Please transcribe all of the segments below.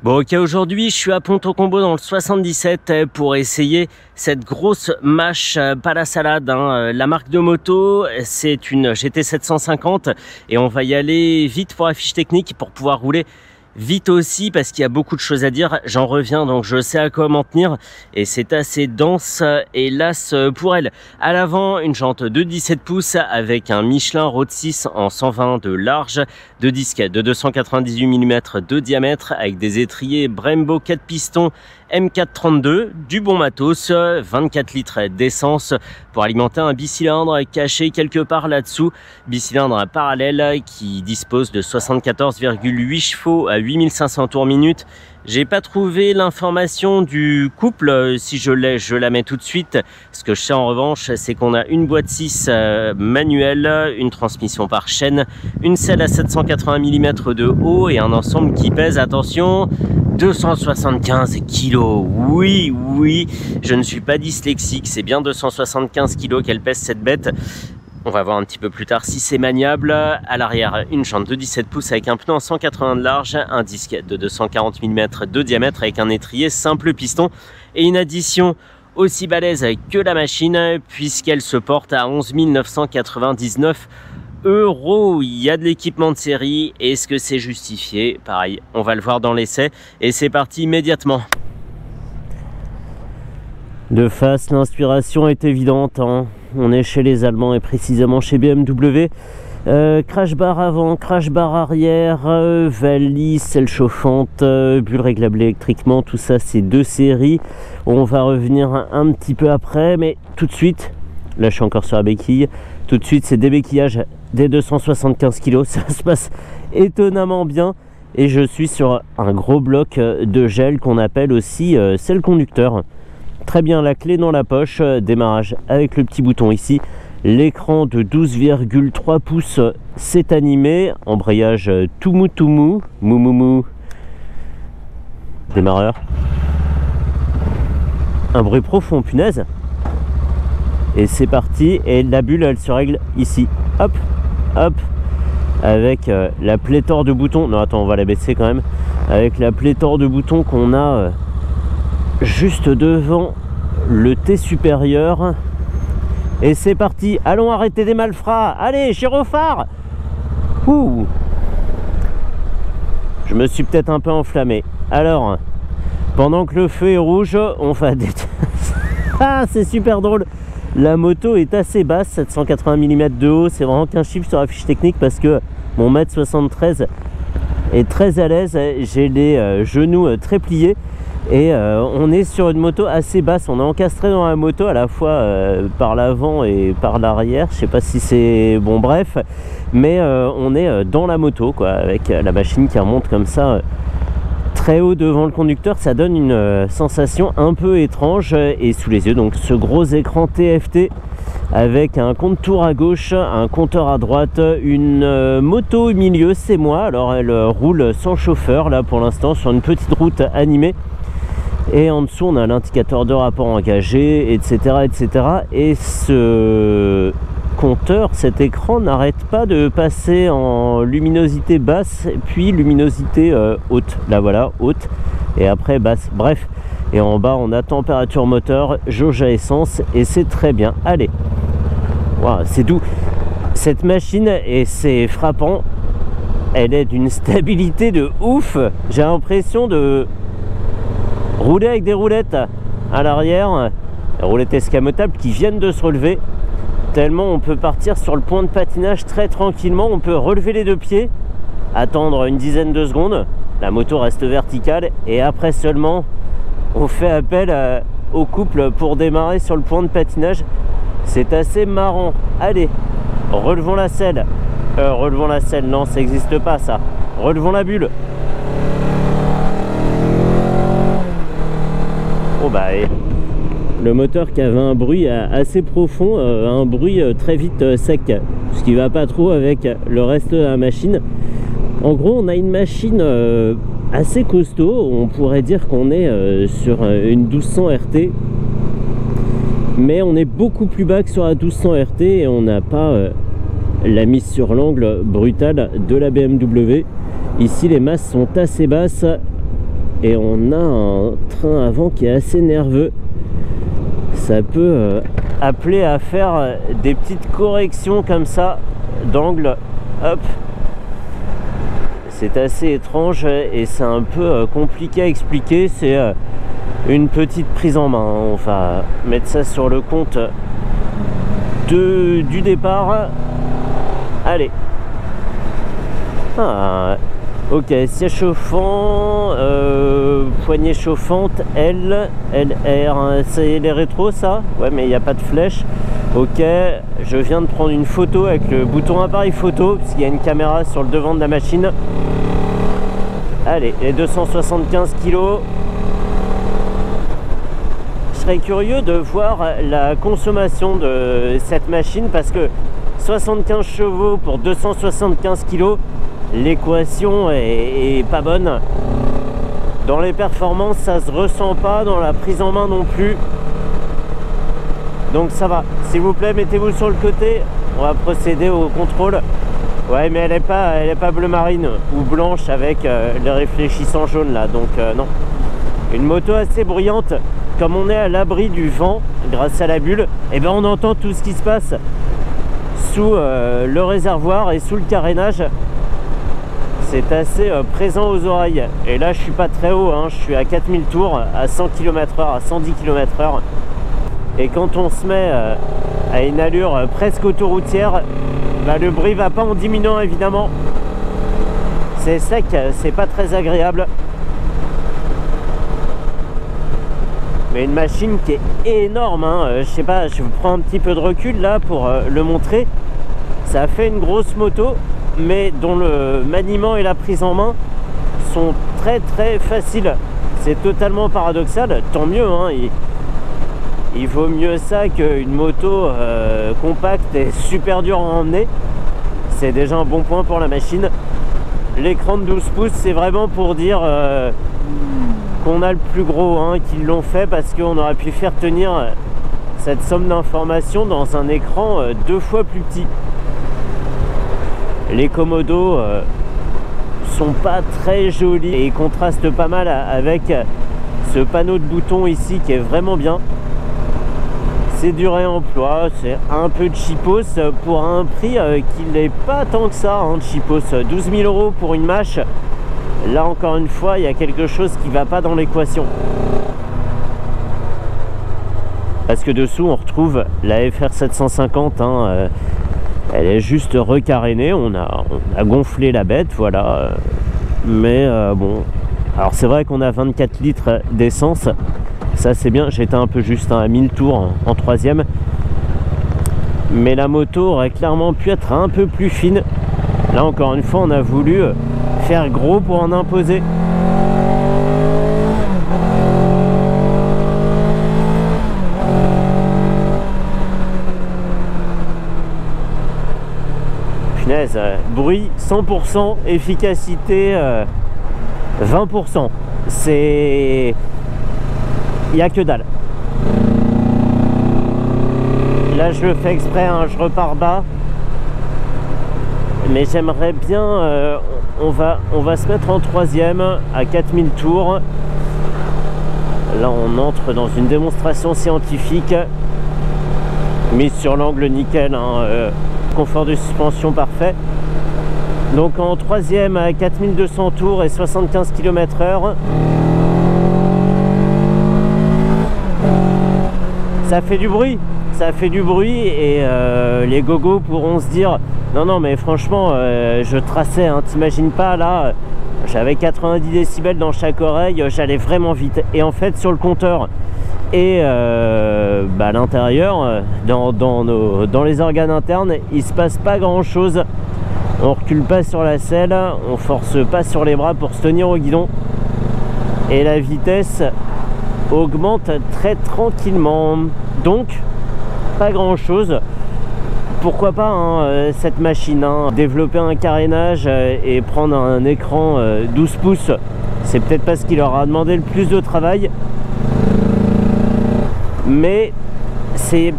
Bon, ok, aujourd'hui je suis à Ponto Combo dans le 77 pour essayer cette grosse mâche pas la salade, hein. La marque de moto, c'est une GT 750 et on va y aller vite pour la fiche technique pour pouvoir rouler vite aussi parce qu'il y a beaucoup de choses à dire. J'en reviens, donc je sais à quoi m'en tenir et c'est assez dense, hélas pour elle. À l'avant, une jante de 17 pouces avec un Michelin Road 6 en 120 de large, deux disques de 298 mm de diamètre avec des étriers Brembo 4 pistons M432, du bon matos, 24 litres d'essence pour alimenter un bicylindre caché quelque part là-dessous, bicylindre parallèle qui dispose de 74,8 chevaux à 8500 tours minute. J'ai pas trouvé l'information du couple, si je l'ai, je la mets tout de suite. Ce que je sais en revanche, c'est qu'on a une boîte 6 manuelle, une transmission par chaîne, une selle à 780 mm de haut et un ensemble qui pèse, attention, 275 kg. Oui, je ne suis pas dyslexique, c'est bien 275 kg qu'elle pèse cette bête. On va voir un petit peu plus tard si c'est maniable. À l'arrière, une jante de 17 pouces avec un pneu en 180 de large, un disque de 240 mm de diamètre avec un étrier simple piston et une addition aussi balèze que la machine puisqu'elle se porte à 11 999 €. Il y a de l'équipement de série. Est-ce que c'est justifié? Pareil, on va le voir dans l'essai et c'est parti immédiatement. De face, l'inspiration est évidente, hein. On est chez les Allemands et précisément chez BMW. Crash bar avant, crash bar arrière, valise, selle chauffante, bulle réglable électriquement, tout ça c'est deux séries. On va revenir un petit peu après, mais tout de suite, là je suis encore sur la béquille, tout de suite c'est débéquillage des 275 kg, ça se passe étonnamment bien. Et je suis sur un gros bloc de gel qu'on appelle aussi selle conducteur. Très bien, la clé dans la poche, démarrage avec le petit bouton ici. L'écran de 12,3 pouces s'est animé, embrayage tout mou, mou. Démarreur. Un bruit profond, punaise. Et c'est parti, et la bulle elle se règle ici. Hop, avec la pléthore de boutons. Non, attends, on va la baisser quand même. Avec la pléthore de boutons qu'on a juste devant le T supérieur. Et c'est parti, allons arrêter des malfrats. Allez, gyrophare. Ouh, je me suis peut-être un peu enflammé. Alors, pendant que le feu est rouge, on va ah, c'est super drôle. La moto est assez basse, 780 mm de haut. C'est vraiment qu'un chiffre sur la fiche technique parce que mon 1m73 est très à l'aise. J'ai les genoux très pliés. Et on est sur une moto assez basse. On est encastré dans la moto à la fois par l'avant et par l'arrière. Je sais pas si c'est bon, bref, mais on est dans la moto quoi, avec la machine qui remonte comme ça très haut devant le conducteur. Ça donne une sensation un peu étrange. Et sous les yeux donc ce gros écran TFT avec un compte-tour à gauche, un compteur à droite, une moto au milieu, c'est moi. Alors elle roule sans chauffeur là pour l'instant sur une petite route animée. Et en dessous on a l'indicateur de rapport engagé, etc. Et ce compteur, cet écran n'arrête pas de passer en luminosité basse puis luminosité haute. Là voilà, haute et après basse, bref. Et en bas on a température moteur, jauge à essence et c'est très bien. Allez, wow, c'est doux cette machine et c'est frappant. Elle est d'une stabilité de ouf. J'ai l'impression de rouler avec des roulettes à l'arrière, roulettes escamotables qui viennent de se relever, tellement on peut partir sur le point de patinage très tranquillement. On peut relever les deux pieds, attendre une dizaine de secondes, la moto reste verticale et après seulement on fait appel au couple pour démarrer sur le point de patinage. C'est assez marrant. Allez, relevons la selle, non ça n'existe pas ça, relevons la bulle. Oh bah, le moteur qui avait un bruit assez profond, un bruit très vite sec, ce qui va pas trop avec le reste de la machine. En gros on a une machine assez costaud, on pourrait dire qu'on est sur une 1200 RT, mais on est beaucoup plus bas que sur la 1200 RT et on n'a pas la mise sur l'angle brutale de la BMW. Ici les masses sont assez basses et on a un train avant qui est assez nerveux. Ça peut appeler à faire des petites corrections comme ça d'angle. Hop, c'est assez étrange et c'est un peu compliqué à expliquer. C'est une petite prise en main. On va mettre ça sur le compte du départ. Allez. Ah, ok, siège chauffant, poignée chauffante, L, LR, c'est les rétros ça? Ouais, mais il n'y a pas de flèche. Ok, je viens de prendre une photo avec le bouton appareil photo, parce qu'il y a une caméra sur le devant de la machine. Allez, les 275 kg. Je serais curieux de voir la consommation de cette machine, parce que 75 chevaux pour 275 kg, l'équation est pas bonne. Dans les performances, ça se ressent pas, dans la prise en main non plus. Donc ça va. S'il vous plaît, mettez-vous sur le côté. On va procéder au contrôle. Ouais, mais elle est pas bleu marine ou blanche avec les réfléchissants jaunes là. Donc non. Une moto assez bruyante. Comme on est à l'abri du vent grâce à la bulle, et ben on entend tout ce qui se passe sous le réservoir et sous le carénage. C'est assez présent aux oreilles. Et là, je suis pas très haut, hein. Je suis à 4000 tours, à 100 km/h, à 110 km/h. Et quand on se met à une allure presque autoroutière, bah, le bruit va pas en diminuant évidemment. C'est sec, c'est pas très agréable. Mais une machine qui est énorme, hein. Je sais pas, je vous prends un petit peu de recul là pour le montrer. Ça a fait une grosse moto, mais dont le maniement et la prise en main sont très faciles. C'est totalement paradoxal, tant mieux, hein. Il vaut mieux ça qu'une moto compacte et super dure à emmener. C'est déjà un bon point pour la machine. L'écran de 12 pouces, c'est vraiment pour dire qu'on a le plus gros, hein, qu'ils l'ont fait parce qu'on aurait pu faire tenir cette somme d'informations dans un écran 2 fois plus petit. Les Komodo sont pas très jolis et ils contrastent pas mal avec ce panneau de boutons ici qui est vraiment bien. C'est du réemploi, c'est un peu de cheapos pour un prix qui n'est pas tant que ça, hein, de cheapos. 12 000 € pour une mâche. Là encore une fois, il y a quelque chose qui va pas dans l'équation. Parce que dessous on retrouve la FR 750, hein, elle est juste recarénée, on a gonflé la bête, voilà. Mais bon, alors c'est vrai qu'on a 24 litres d'essence, ça c'est bien, j'étais un peu juste, hein, à 1000 tours en troisième. Mais la moto aurait clairement pu être un peu plus fine. Là encore une fois, on a voulu faire gros pour en imposer. Punaise, bruit 100%, efficacité 20%. C'est... il n'y a que dalle. Là je le fais exprès, hein, je repars bas. Mais j'aimerais bien... on va se mettre en troisième à 4000 tours. Là on entre dans une démonstration scientifique mise sur l'angle nickel, hein, confort de suspension parfait. Donc en troisième à 4200 tours et 75 km/h. Ça fait du bruit, ça fait du bruit et les gogos pourront se dire non mais franchement je traçais, hein, t'imagines pas, là j'avais 90 décibels dans chaque oreille, j'allais vraiment vite. Et en fait sur le compteur et à l'intérieur, dans les organes internes, il se passe pas grand chose. On recule pas sur la selle, on force pas sur les bras pour se tenir au guidon et la vitesse augmente très tranquillement. Donc pas grand chose. Pourquoi pas, hein, cette machine, hein, développer un carénage et prendre un écran 12 pouces, c'est peut-être pas ce qui leur a demandé le plus de travail, mais c'est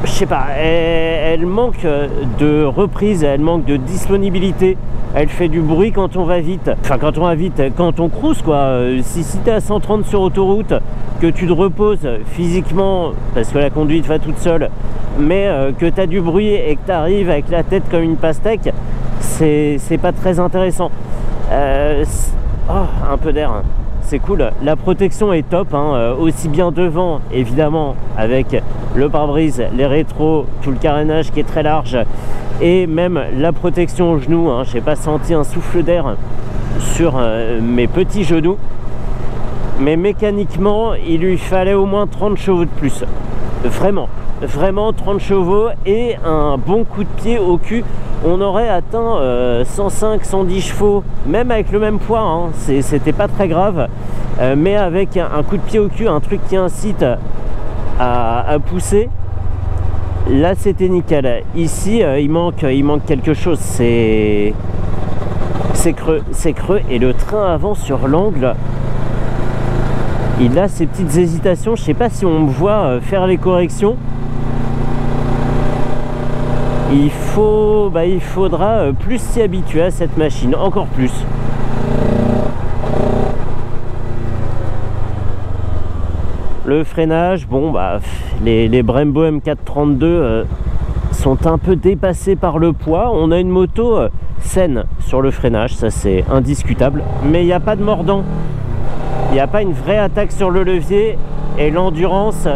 je sais pas, elle manque de reprise, elle manque de disponibilité, elle fait du bruit quand on va vite, enfin quand on va vite, quand on cruise quoi. Si tu es à 130 sur autoroute, que tu te reposes physiquement, parce que la conduite va toute seule, mais que tu as du bruit et que tu arrives avec la tête comme une pastèque, c'est pas très intéressant. Un peu d'air, c'est cool. La protection est top, hein, aussi bien devant, évidemment, avec le pare-brise, les rétros, tout le carénage qui est très large, et même la protection aux genoux. Hein, j'ai pas senti un souffle d'air sur mes petits genoux, mais mécaniquement, il lui fallait au moins 30 chevaux de plus. Vraiment 30 chevaux et un bon coup de pied au cul. On aurait atteint 105, 110 chevaux, même avec le même poids, hein, c'était pas très grave, mais avec un coup de pied au cul, un truc qui incite à pousser, là c'était nickel. Ici il manque quelque chose, c'est creux, et le train avance sur l'angle. Il a ces petites hésitations, je sais pas si on me voit faire les corrections. Il faudra plus s'y habituer à cette machine, encore plus. Le freinage, bon bah les Brembo M432 sont un peu dépassés par le poids. On a une moto saine sur le freinage, ça c'est indiscutable, mais il n'y a pas de mordant. Il n'y a pas une vraie attaque sur le levier et l'endurance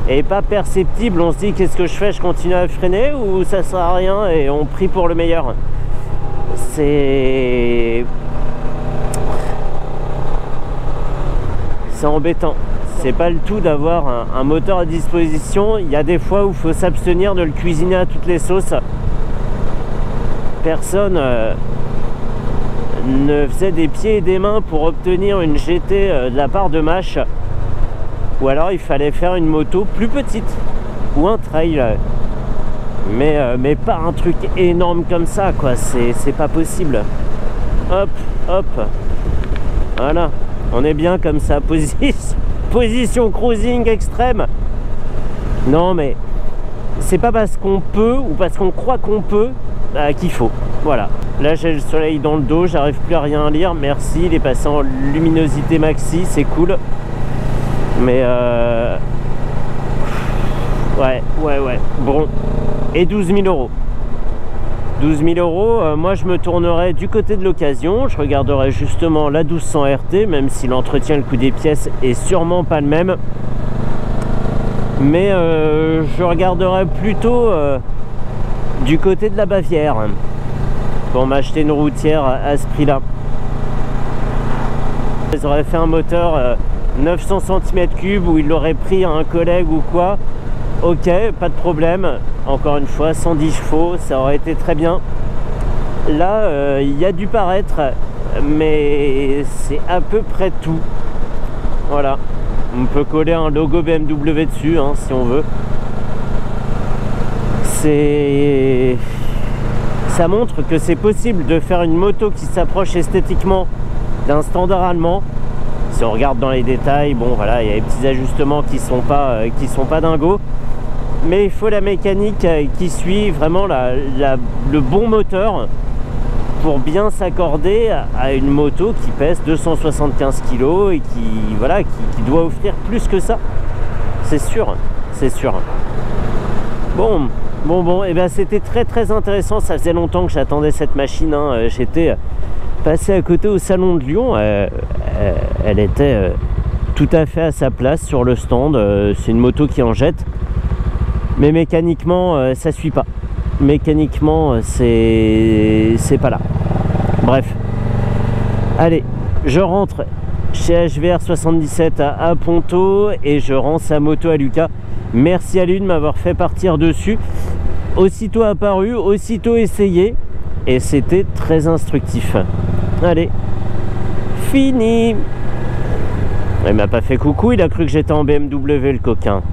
est pas perceptible. On se dit qu'est-ce que je fais, je continue à freiner ou ça sert à rien et on prie pour le meilleur. C'est embêtant. C'est pas le tout d'avoir un moteur à disposition. Il y a des fois où il faut s'abstenir de le cuisiner à toutes les sauces. Personne ne faisait des pieds et des mains pour obtenir une GT de la part de Mash, ou alors il fallait faire une moto plus petite ou un trail, mais pas un truc énorme comme ça quoi, c'est pas possible. Hop, voilà, on est bien comme ça. Position cruising extrême. Non mais c'est pas parce qu'on peut ou parce qu'on croit qu'on peut qu'il faut. Voilà, là j'ai le soleil dans le dos, j'arrive plus à rien lire, merci. Il est passé en luminosité maxi, c'est cool, mais ouais, bon. Et 12 000 euros. 12 000 euros, moi je me tournerai du côté de l'occasion, je regarderai justement la 1200 RT, même si l'entretien, le coût des pièces est sûrement pas le même, mais je regarderai plutôt du côté de la Bavière pour m'acheter une routière à ce prix là. Ils auraient fait un moteur 900 cm3 où il l'aurait pris à un collègue ou quoi, ok, pas de problème. Encore une fois, 110 chevaux, ça aurait été très bien. Là, il y a dû paraître, mais c'est à peu près tout. Voilà, on peut coller un logo BMW dessus, hein, si on veut. Ça montre que c'est possible de faire une moto qui s'approche esthétiquement d'un standard allemand. Si on regarde dans les détails, bon voilà, il y a des petits ajustements qui sont pas dingos, mais il faut la mécanique qui suit vraiment le bon moteur pour bien s'accorder à une moto qui pèse 275 kg et qui doit offrir plus que ça, c'est sûr. Bon, et ben c'était très intéressant. Ça faisait longtemps que j'attendais cette machine, hein. J'étais passé à côté au salon de Lyon, elle était tout à fait à sa place sur le stand. C'est une moto qui en jette, mais mécaniquement ça suit pas. Mécaniquement c'est pas là. Bref, allez, je rentre chez HVR 77 à Ponto et je rends sa moto à Lucas. Merci à lui de m'avoir fait partir dessus. Aussitôt apparu, aussitôt essayé, et c'était très instructif. Allez, fini. Il m'a pas fait coucou, il a cru que j'étais en BMW, le coquin.